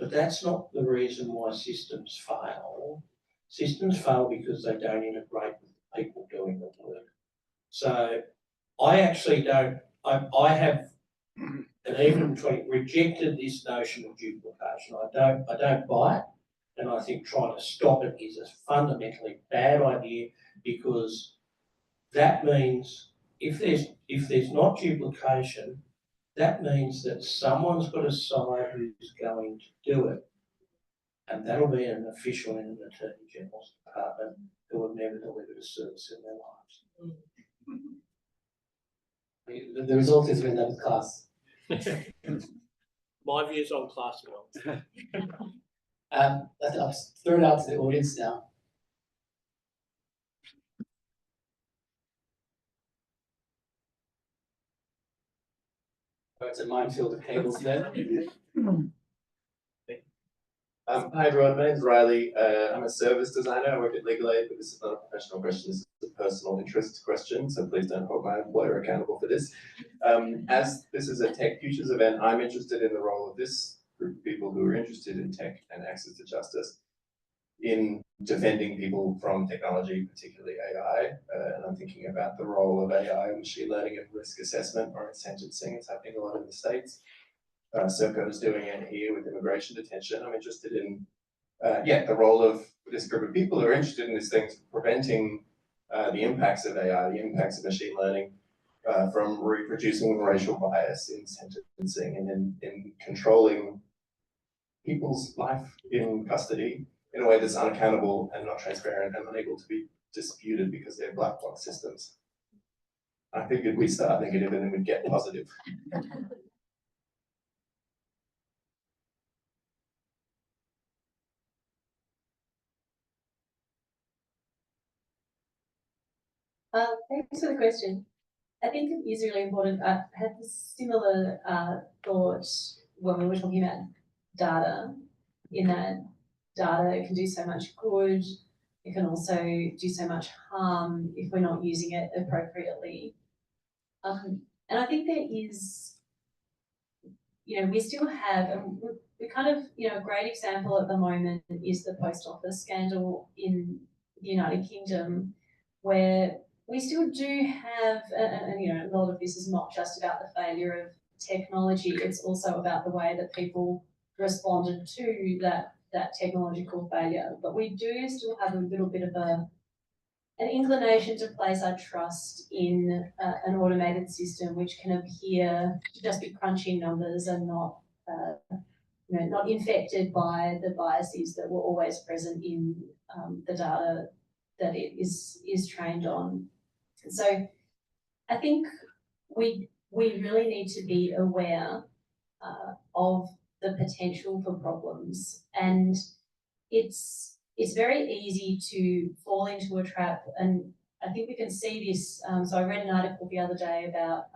But that's not the reason why systems fail. Systems fail because they don't integrate with the people doing the work. So I actually don't, I have, and even rejected this notion of duplication. I don't buy it, and I think trying to stop it is a fundamentally bad idea, because that means if there's not duplication, that means that someone's got to decide who's going to do it. And that'll be an official in an Attorney General's department who have never delivered a service in their lives. The result is we end up with class. My views on class well. I'll throw it out to the audience now. Oh, it's a minefield of cables there. Hi everyone, my name's Riley. I'm a service designer. I work at Legal Aid, but this is not a professional question. This is a personal interest question, so please don't hold my employer accountable for this. As this is a Tech Futures event, I'm interested in the role of this group of people who are interested in tech and access to justice in defending people from technology, particularly AI. And I'm thinking about the role of AI and machine learning and risk assessment or in sentencing. It's happening a lot in the States. Serco is doing it here with immigration detention. I'm interested in, the role of this group of people who are interested in these things, preventing the impacts of AI, the impacts of machine learning from reproducing racial bias in sentencing and in controlling people's life in custody in a way that's unaccountable and not transparent and unable to be disputed because they're black box systems. I figured we'd start negative and then we'd get positive. Thanks for the question. I think it is really important. I had this similar thought when we were talking about data, in that data can do so much good. It can also do so much harm if we're not using it appropriately. And I think there is, we still have, and we kind of, a great example at the moment is the post office scandal in the United Kingdom, where we still do have, and a lot of this is not just about the failure of technology, it's also about the way that people responded to that technological failure. But we do still have a little bit of an inclination to place our trust in an automated system which can appear to just be crunching numbers and not not infected by the biases that were always present in the data that it is trained on. And so I think we really need to be aware of the potential for problems, and it's very easy to fall into a trap, and I think we can see this. So I read an article the other day about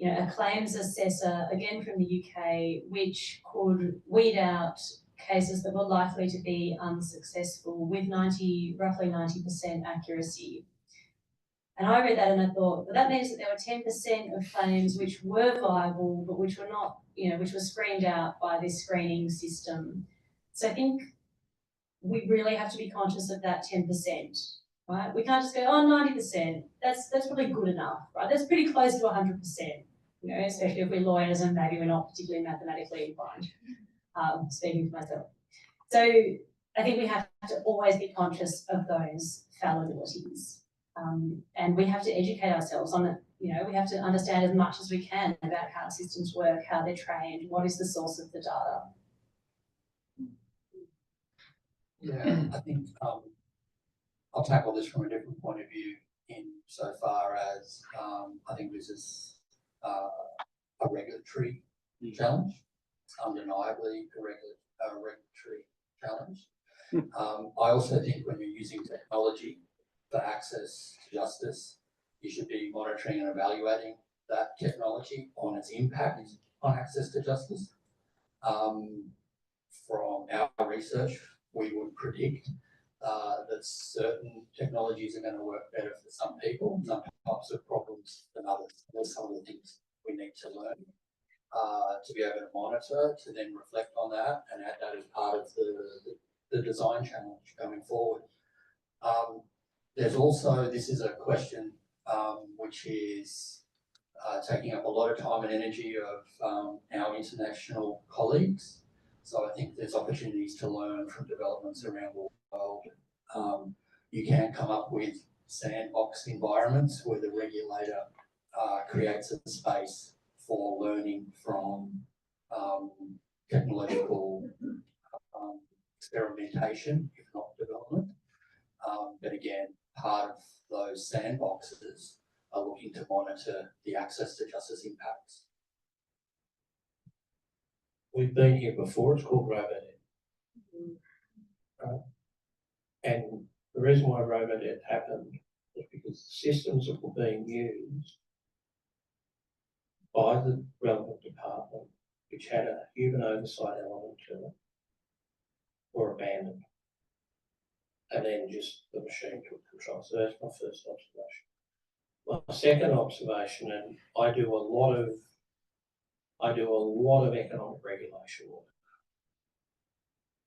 a claims assessor, again from the UK, which could weed out cases that were likely to be unsuccessful with roughly 90% accuracy. And I read that and I thought, well, that means that there were 10% of claims which were viable, but which were not, which were screened out by this screening system. So I think we really have to be conscious of that 10%, right? We can't just go, 90%, that's probably good enough, right? That's pretty close to 100%, especially if we're lawyers and maybe we're not particularly mathematically inclined, speaking for myself. So I think we have to always be conscious of those fallibilities. And we have to educate ourselves on it. We have to understand as much as we can about how systems work, how they're trained, what is the source of the data. Yeah, I think I'll tackle this from a different point of view in so far as I think this is a regulatory challenge. It's undeniably a regulatory challenge. I also think when you're using technology for access to justice, you should be monitoring and evaluating that technology on its impact on access to justice. From our research, we would predict that certain technologies are going to work better for some people, some types of problems than others. There's some of the things we need to learn to be able to monitor, to then reflect on that and add that as part of the design challenge going forward. There's also, this is a question which is taking up a lot of time and energy of our international colleagues. So I think there's opportunities to learn from developments around the world. You can come up with sandbox environments where the regulator creates a space for learning from technological experimentation, if not development. But again, part of those sandboxes are looking to monitor the access to justice impacts. We've been here before, it's called RoboNet. Right? And the reason why RoboNet happened is because the systems that were being used by the relevant department, which had a human oversight element to it, were abandoned. And then just the machine took control. So that's my first observation. My second observation, and I do a lot of economic regulation work.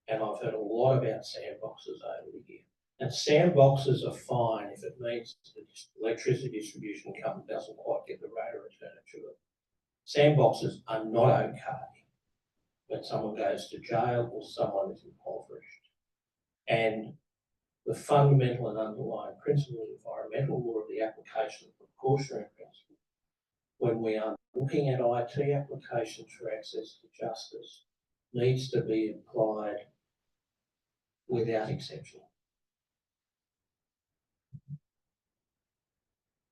And I've heard a lot about sandboxes over the year. And sandboxes are fine if it means the electricity distribution company doesn't quite get the rate of return it should. Sandboxes are not okay when someone goes to jail or someone is impoverished. And the fundamental and underlying principle of environmental law of the application of the precautionary principle. When we are looking at IT applications for access to justice, needs to be applied without exception.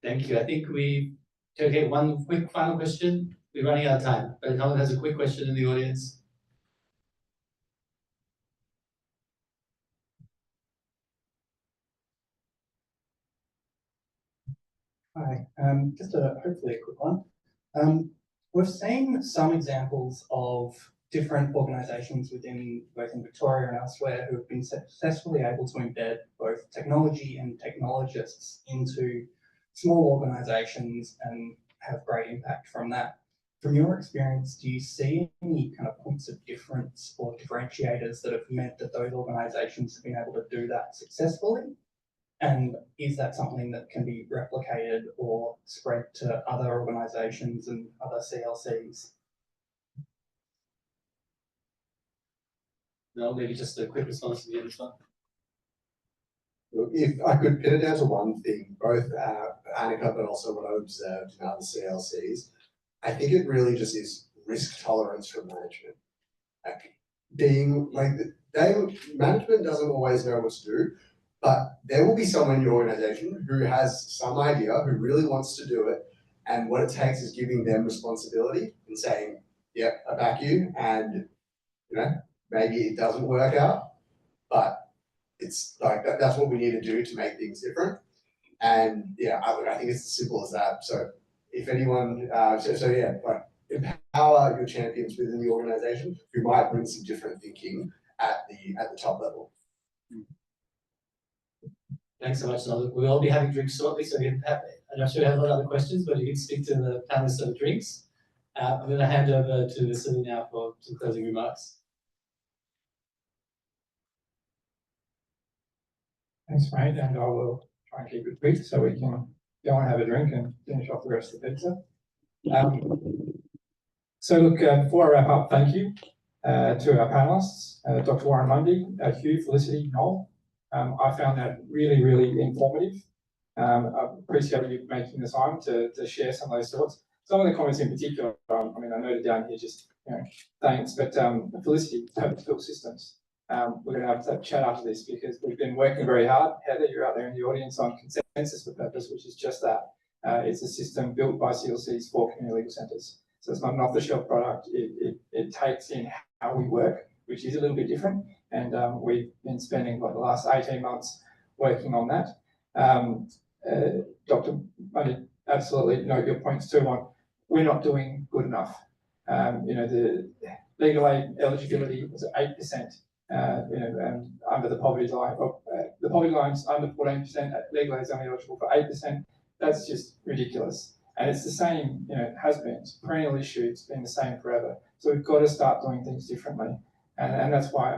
Thank you. I think we can get one quick final question. We're running out of time, but if anyone has a quick question in the audience. Hi, just hopefully a quick one. We've seen some examples of different organisations within both in Victoria and elsewhere who have been successfully able to embed both technology and technologists into small organisations and have great impact from that. From your experience, do you see any kind of points of difference or differentiators that have meant that those organisations have been able to do that successfully? And is that something that can be replicated or spread to other organisations and other CLCs? No, maybe just a quick response to the other one. If I could pin it down to one thing, both Annika, but also what I observed in other CLCs, I think it really just is risk tolerance from management. Like management doesn't always know what to do, but there will be someone in your organization who has some idea, who really wants to do it, and what it takes is giving them responsibility and saying, yep, I back you, and maybe it doesn't work out, but it's like that's what we need to do to make things different. And yeah, I think it's as simple as that. So if anyone, empower your champions within the organization who might bring some different thinking at the top level. Thanks so much. We'll all be having drinks shortly, so I'm not sure we have a lot of other questions, but you can speak to the panelists over drinks. I'm going to hand over to Vasily now for some closing remarks. Thanks, mate, and I will try and keep it quick so we can go and have a drink and finish off the rest of the pizza. So look, before I wrap up, thank you to our panelists, Dr. Warren Mundy, Hugh, Felicity, Noel. I found that really, really informative. I appreciate you making the time to share some of those thoughts. Some of the comments in particular, I noted down here just, thanks, but Felicity, purpose-built systems. We're going to have to chat after this because we've been working very hard. Heather, you're out there in the audience on consensus for purpose, which is just that. It's a system built by CLCs for community legal centres. So it's not an off-the-shelf product. It takes in how we work, which is a little bit different. And we've been spending the last 18 months working on that. Dr. Mundy, absolutely note your points too on we're not doing good enough. The legal aid eligibility was at 8%. Under the poverty line, the poverty line's under 14%, legal aid is only eligible for 8%. That's just ridiculous. And it's the same, has been, it's a perennial issue, it's been the same forever. So we've got to start doing things differently. And that's why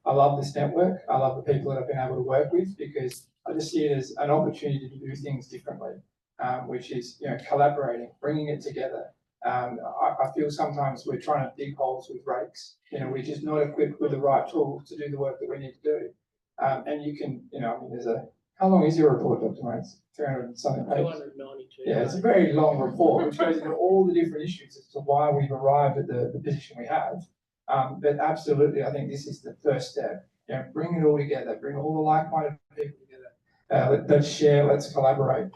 I love this network. I love the people that I've been able to work with because I just see it as an opportunity to do things differently, which is, collaborating, bringing it together. I feel sometimes we're trying to dig holes with rakes. We're just not equipped with the right tools to do the work that we need to do. And you can, there's how long is your report, Dr. Mates? 300 and something pages. 292. Yeah, it's a very long report, which goes into all the different issues as to why we've arrived at the position we have. But absolutely, I think this is the first step. Bring it all together, bring all the like-minded people together. Let's share, let's collaborate.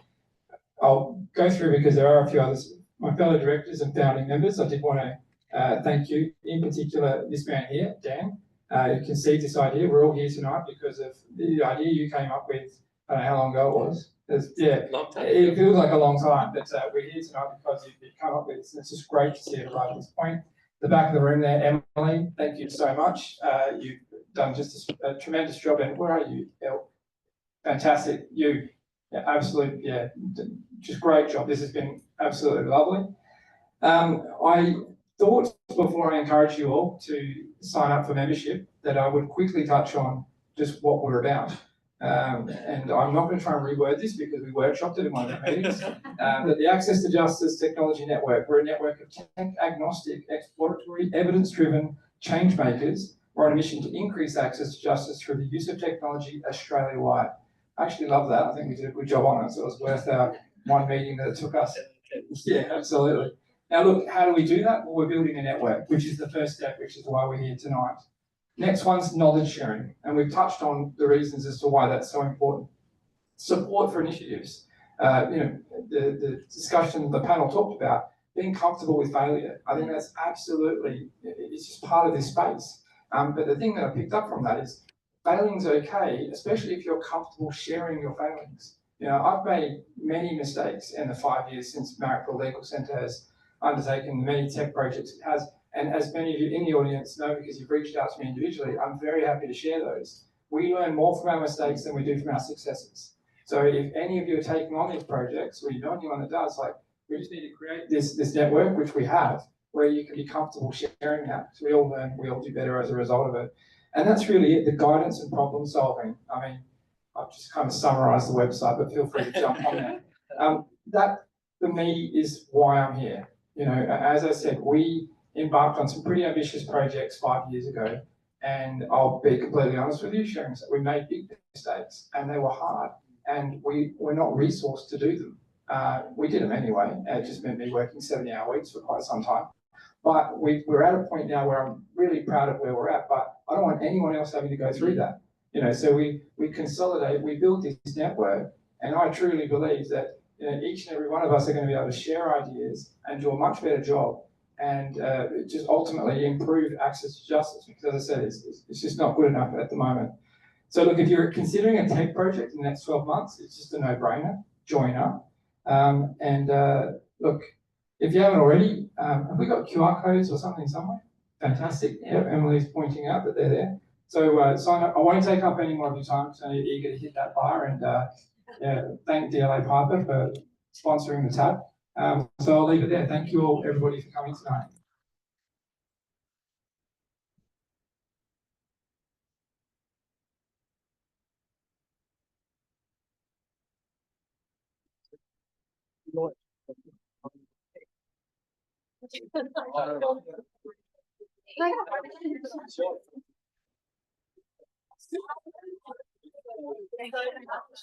I'll go through because there are a few others. My fellow directors and founding members, I did want to thank you, in particular this man here, Dan. You conceived this idea. We're all here tonight because of the idea you came up with. I don't know how long ago it was. Long time. It feels like a long time, but we're here tonight because you've come up with this. It's just great to see it arrive at this point. The back of the room there, Emily, thank you so much. You've done just a tremendous job. And where are you, Elle? Fantastic. You, absolute, just great job. This has been absolutely lovely. I thought before I encourage you all to sign up for membership that I would quickly touch on just what we're about. And I'm not going to try and reword this because we workshopped it in one of the meetings. But the Access to Justice Technology Network, we're a network of tech agnostic, exploratory, evidence-driven change makers. We're on a mission to increase access to justice through the use of technology Australia-wide. I actually love that. I think we did a good job on it, so it was worth our one meeting that it took us. Yeah, absolutely. Now look, how do we do that? Well, we're building a network, which is the first step, which is why we're here tonight. Next one's knowledge sharing, and we've touched on the reasons as to why that's so important. Support for initiatives. The discussion the panel talked about, being comfortable with failure. I think that's absolutely, it's just part of this space. But the thing that I picked up from that is failing's okay, especially if you're comfortable sharing your failings. I've made many mistakes in the 5 years since Marrickville Legal Centre has undertaken many tech projects it has. And as many of you in the audience know, because you've reached out to me individually, I'm very happy to share those. We learn more from our mistakes than we do from our successes. So if any of you are taking on these projects, or you know anyone that does, we just need to create this network, which we have, where you can be comfortable sharing that. So we all learn, we all do better as a result of it. And that's really it, the guidance and problem solving. I mean, I've just kind of summarized the website, but feel free to jump on there. That, for me, is why I'm here. As I said, we embarked on some pretty ambitious projects 5 years ago. And I'll be completely honest with you, sharing that we made big mistakes and they were hard. And we were not resourced to do them. We did them anyway. It just meant me working 70-hour weeks for quite some time. But we're at a point now where I'm really proud of where we're at, but I don't want anyone else having to go through that. So we consolidate, we build this network, and I truly believe that each and every one of us are going to be able to share ideas and do a much better job and just ultimately improve access to justice. Because as I said, it's just not good enough at the moment. So look, if you're considering a tech project in the next 12 months, it's just a no-brainer. Join up. Look, if you haven't already, have we got QR codes or something somewhere? Fantastic. Yep, Emily's pointing out that they're there. So sign up. I won't take up any more of your time because I know you're eager to hit that bar. And thank DLA Piper for sponsoring the tab. So I'll leave it there. Thank you all, everybody, for coming tonight. Thank you.